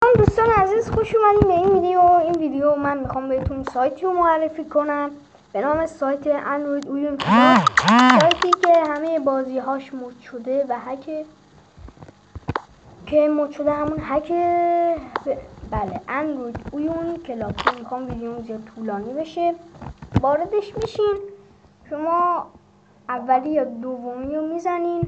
دوستان عزیز، خوش اومدین به این ویدیو من میخوام بهتون سایتی رو معرفی کنم به نام سایت اندروید اویون کلاب. سایتی که همه بازی هاش مود شده و مود شده همون بله اندروید اویون کلاب. میخوام ویدیو زیاد طولانی بشه، واردش میشین. شما اولی یا دومی رو میزنین.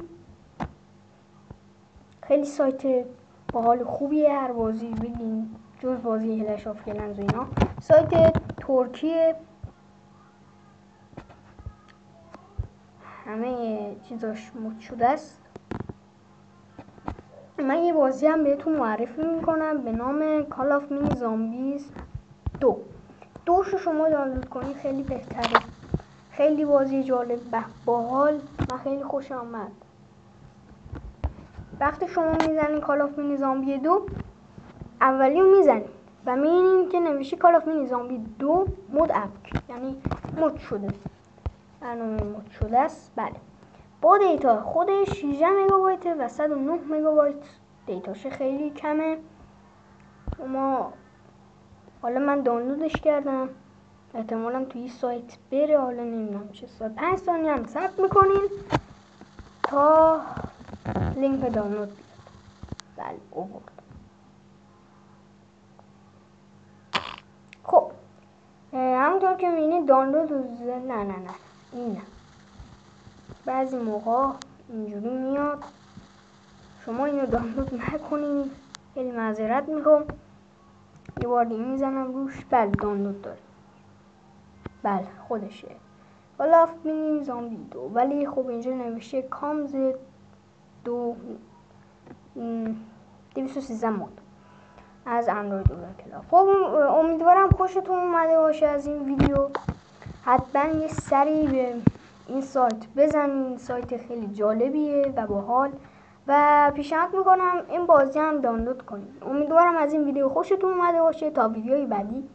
خیلی سایت باحال خوبیه، هر بازی بگین جز بازی کلش آف کلنز و اینا. سایت ترکیه، همه چیزاش مود شده است. من یه بازی هم بهتون معرفی میکنم به نام کال آف مینی زامبیز 2. دوشو شما دانلود کنید خیلی بهتره، خیلی بازی جالب باحال، من خیلی خوشم آمد. وقتی شما میزنین کال آف مینی زامبی 2 اولی رو میزنین و میبینین که نوشته کال آف مینی زامبی 2 مود اپ، یعنی مود شده، برنامه مود شده است. بله، با دیتا خودش 16 مگابایت و 109 مگابایت دیتاش خیلی کمه. حالا من دانلودش کردم، احتمالا توی سایت بره، حالا نمیدونم چه سایت. 5 ثانیه هم صبر میکنین تا لینک دانلود بیاد. بله اوورد. خب همونطور که میبینید دانلود نه این نه، بعضی موقع اینجوری میاد. شما اینو دانلود نکنید، خیلی معذرت میخوام. یه بار دیگه میزنم روش. بله دانلود داره، بله خودشه کال آف مینی زامبی 2، ولی خب اینجا نوشته کامز 213 مود از اندروید اویون کلاب. خب امیدوارم خوشتون اومده باشه از این ویدیو. حتما یه سری به این سایت بزنین، سایت خیلی جالبیه و باحال، و پیشنهاد میکنم این بازی هم دانلود کنید. امیدوارم از این ویدیو خوشتون اومده باشه. تا ویدیوی بعدی